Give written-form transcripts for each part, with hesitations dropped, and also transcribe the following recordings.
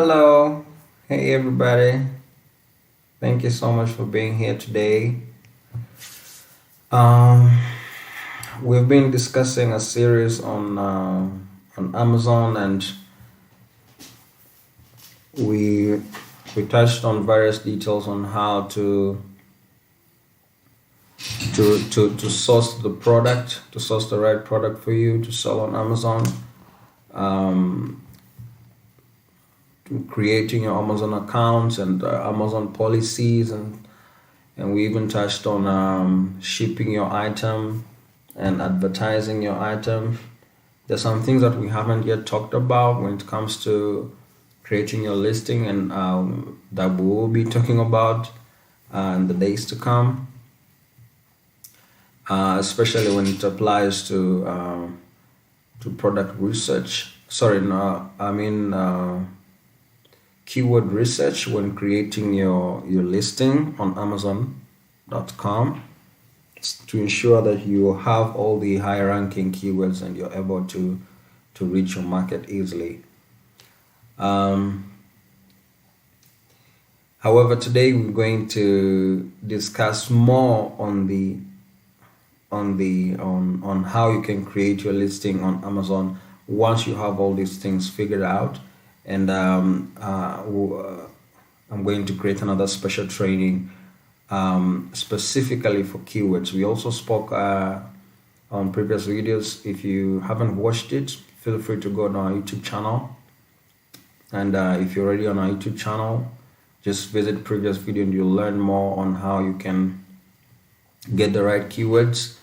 Hello, hey everybody. Thank you so much for being here today. Um, we've been discussing a series on Amazon, and we we touched on various details on how to source the product, to source the right product for you to sell on Amazon. Um, Creating your Amazon accounts and Amazon policies, and we even touched on shipping your item and advertising your item. There's some things that we haven't yet talked about when it comes to creating your listing, and that we will be talking about in the days to come, especially when it applies to product research. Sorry, no, I mean keyword research when creating your listing on Amazon.com, to ensure that you have all the high ranking keywords and you're able to reach your market easily. However, today we're going to discuss more on on how you can create your listing on Amazon once you have all these things figured out. And I'm going to create another special training specifically for keywords. We also spoke on previous videos. If you haven't watched it, feel free to go on our YouTube channel. And if you're already on our YouTube channel, just visit previous video and you'll learn more on how you can get the right keywords.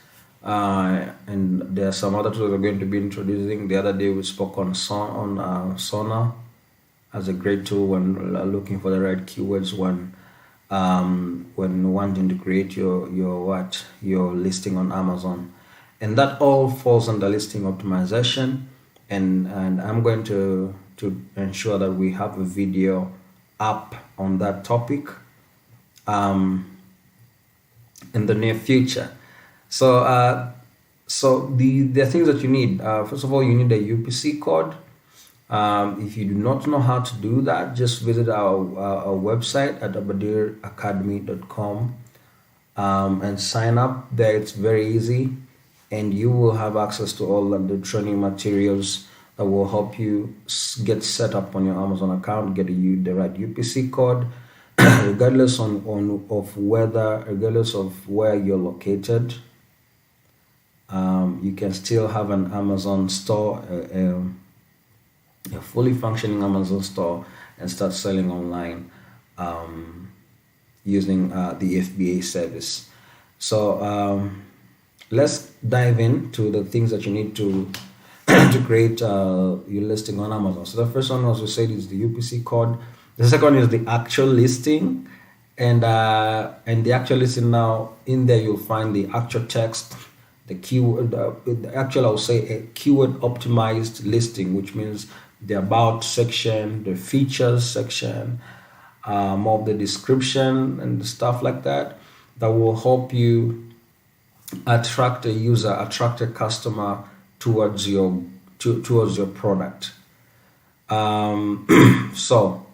And there are some other tools we're going to be introducing. The other day we spoke on Sona as a great tool when looking for the right keywords when wanting to create your listing on Amazon. And that all falls under listing optimization, and I'm going to ensure that we have a video up on that topic in the near future. So the things that you need, first of all, you need a UPC code. If you do not know how to do that, just visit our website at AHMED.com and sign up there. It's very easy, and you will have access to all of the training materials that will help you get set up on your Amazon account, get the right UPC code, regardless of where you're located. You can still have an Amazon store, a fully functioning Amazon store, and start selling online using the FBA service. So let's dive into the things that you need to to create your listing on Amazon. So the first one, as we said, is the UPC code. The second is the actual listing, and the actual listing, now in there you'll find the actual text, the keyword, the actual, I'll say, a keyword optimized listing, which means the about section, the features section, more of the description and stuff like that, that will help you attract a user, attract a customer towards your product. So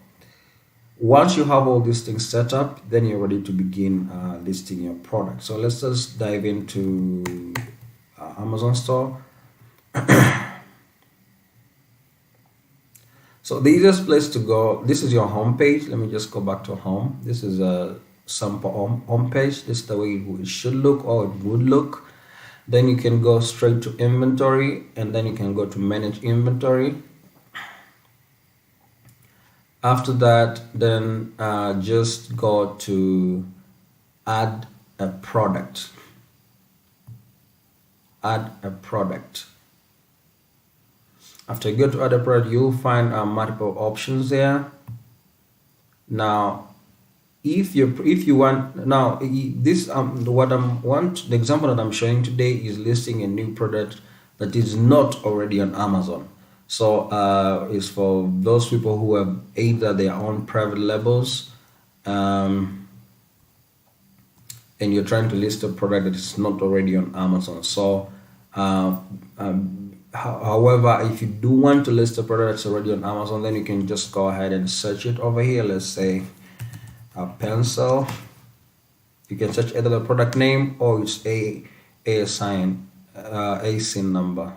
once you have all these things set up, then you're ready to begin listing your product. So let's just dive into Amazon store. So the easiest place to go, this is your home page. Let me just go back to home. This is a sample home page. This is the way it should look, or it would look. Then you can go straight to inventory, and then you can go to manage inventory. After that, then just go to add a product. Add a product. After you go to add a product, you'll find multiple options there. Now, if you want, now this the example that I'm showing today is listing a new product that is not already on Amazon. So it's for those people who have either their own private labels, and you're trying to list a product that is not already on Amazon. So However, if you do want to list a product that's already on Amazon, then you can just go ahead and search it over here. Let's say a pencil. You can search either the product name or its ASIN number,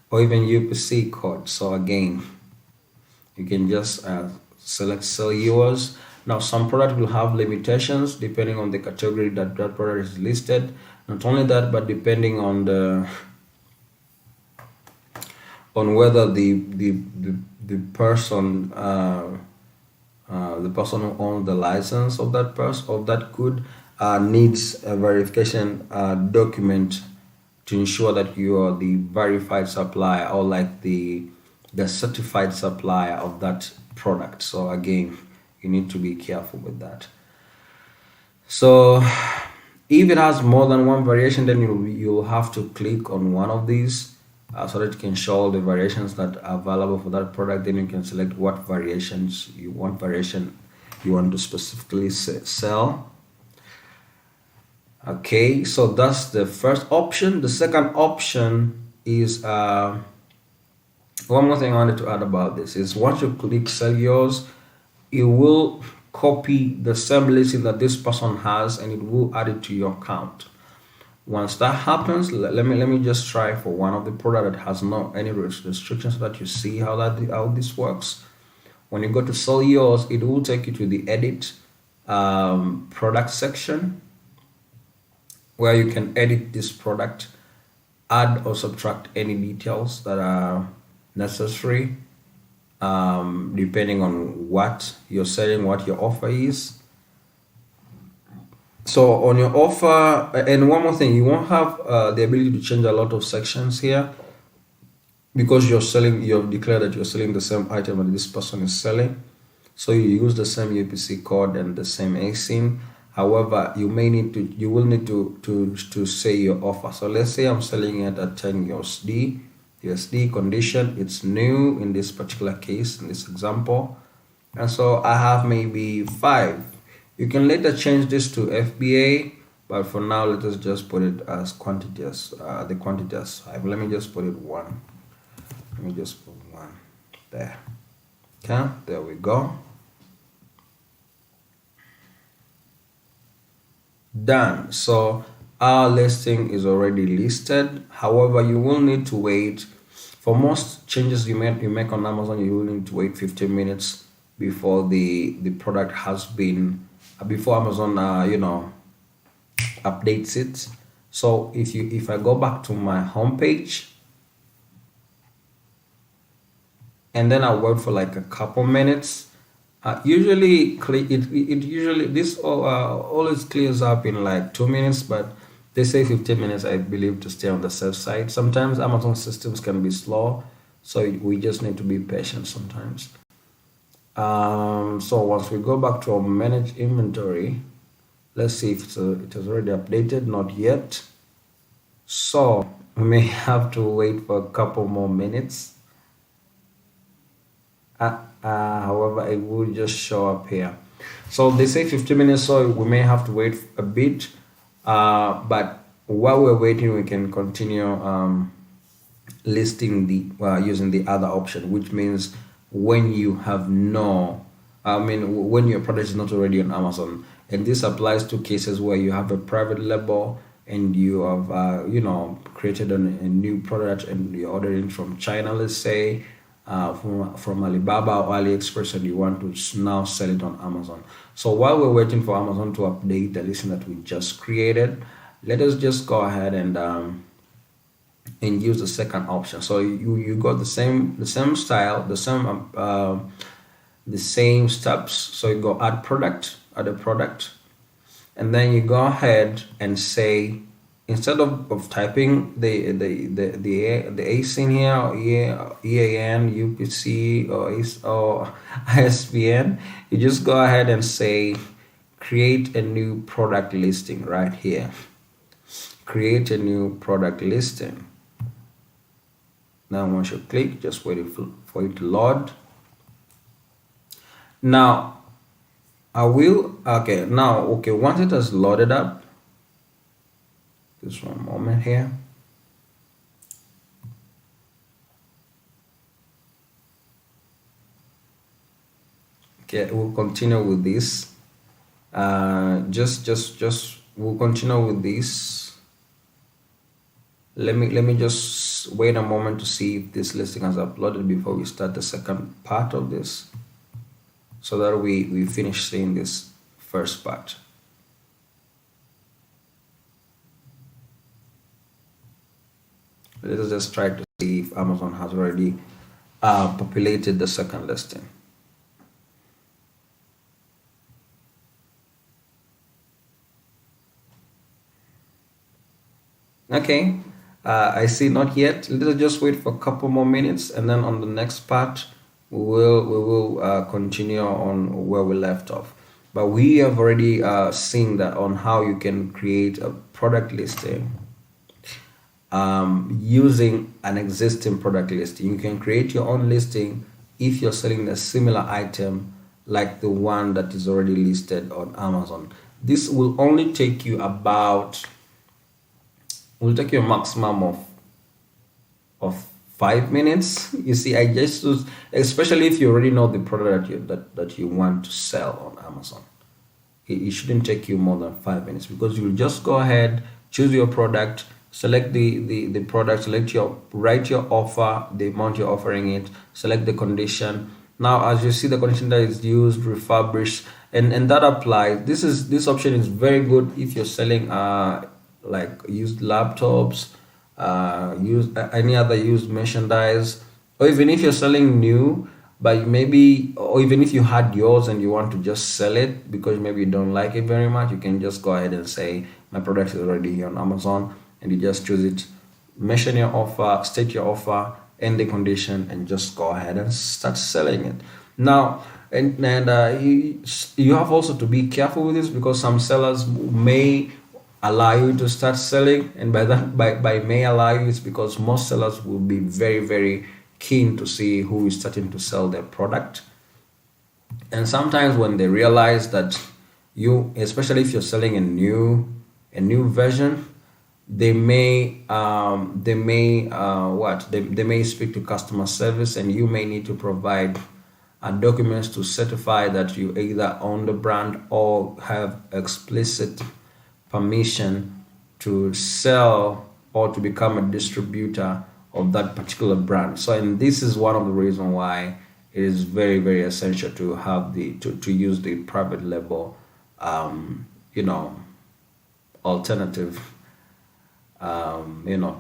or even UPC code. So again, you can just select sell yours. Now, some product will have limitations depending on the category that that product is listed. Not only that, but depending on the whether the person the person who owns the license of that good needs a verification document to ensure that you are the verified supplier, or like the certified supplier of that product. So again, you need to be careful with that. So if it has more than one variation, then you'll have to click on one of these so that you can show all the variations that are available for that product. Then you can select what variations you want to specifically sell. Okay, so that's the first option. The second option is one more thing I wanted to add about this is once you click sell yours, it will copy the same listing that this person has and it will add it to your account. Once that happens, let me just try for one of the product that has no any restrictions, so that you see how this works. When you go to sell yours, it will take you to the edit product section, where you can edit this product, add or subtract any details that are necessary, depending on what you're selling, what your offer is. So on your offer, and one more thing, you won't have the ability to change a lot of sections here, because you've declared that you're selling the same item that this person is selling. So you use the same UPC code and the same ASIN. However, you will need to say your offer. So let's say I'm selling it at 10 USD condition. It's new in this particular case, in this example. And so I have maybe 5. You can later change this to FBA, but for now, let us just put it as quantities. The quantity as 5. Let me just put it 1. Let me just put 1 there. Okay, there we go. Done. So our listing is already listed. However, you will need to wait. For most changes you make on Amazon, you will need to wait 15 minutes before the product has been before Amazon updates it. So if I go back to my homepage and then I wait for like a couple minutes, usually this always clears up in like 2 minutes, but they say 15 minutes, I believe, to stay on the safe side. Sometimes Amazon systems can be slow, so we just need to be patient sometimes. So once we go back to our manage inventory, let's see if it has already updated. Not yet, so we may have to wait for a couple more minutes. However, it will just show up here. So they say 15 minutes, so we may have to wait a bit, but while we're waiting, we can continue listing using the other option, which means when you have when your product is not already on Amazon. And this applies to cases where you have a private label and you have created a new product and you're ordering from China, let's say, from Alibaba or AliExpress, and you want to now sell it on Amazon. So while we're waiting for Amazon to update the listing that we just created, let us just go ahead and use the second option. So you got the same style, the same steps. So you go add a product, and then you go ahead and say, instead of typing the ASIN here, or EAN, UPC, or ISBN, you just go ahead and say create a new product listing right here. Create a new product listing. Now once you click, just wait for it to load. Now once it has loaded up, just one moment here. Okay, we'll continue with this. Just we'll continue with this. Let me just wait a moment to see if this listing has uploaded before we start the second part of this, so that we finish seeing this first part. Let's just try to see if Amazon has already populated the second listing. Okay, I see not yet. Let's just wait for a couple more minutes, and then on the next part we will continue on where we left off. But we have already seen that on how you can create a product listing using an existing product listing. You can create your own listing if you're selling a similar item like the one that is already listed on Amazon. This will only take you about, will take you a maximum of 5 minutes. You see, I just use, especially if you already know the product that you want to sell on Amazon, it shouldn't take you more than 5 minutes, because you'll just go ahead, choose your product, select the product, write your offer, the amount you're offering it, select the condition. Now, as you see, the condition that is used, refurbished, and that applies. This option is very good if you're selling like used laptops, use any other used merchandise, or even if you're selling new, but maybe, or even if you had yours and you want to just sell it because maybe you don't like it very much, you can just go ahead and say, my product is already here on Amazon, and you just choose it, mention your offer, state your offer and the condition, and just go ahead and start selling it. Now, you have also to be careful with this, because some sellers may allow you to start selling, and by may allow you, it's because most sellers will be very keen to see who is starting to sell their product. And sometimes when they realize that you, especially if you're selling a new version, they may they may speak to customer service, and you may need to provide documents to certify that you either own the brand or have explicit permission to sell or to become a distributor of that particular brand. So, and this is one of the reasons why it is very essential to have to use the private label alternative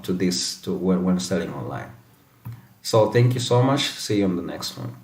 to this, to when selling online. So thank you so much. See you on the next one.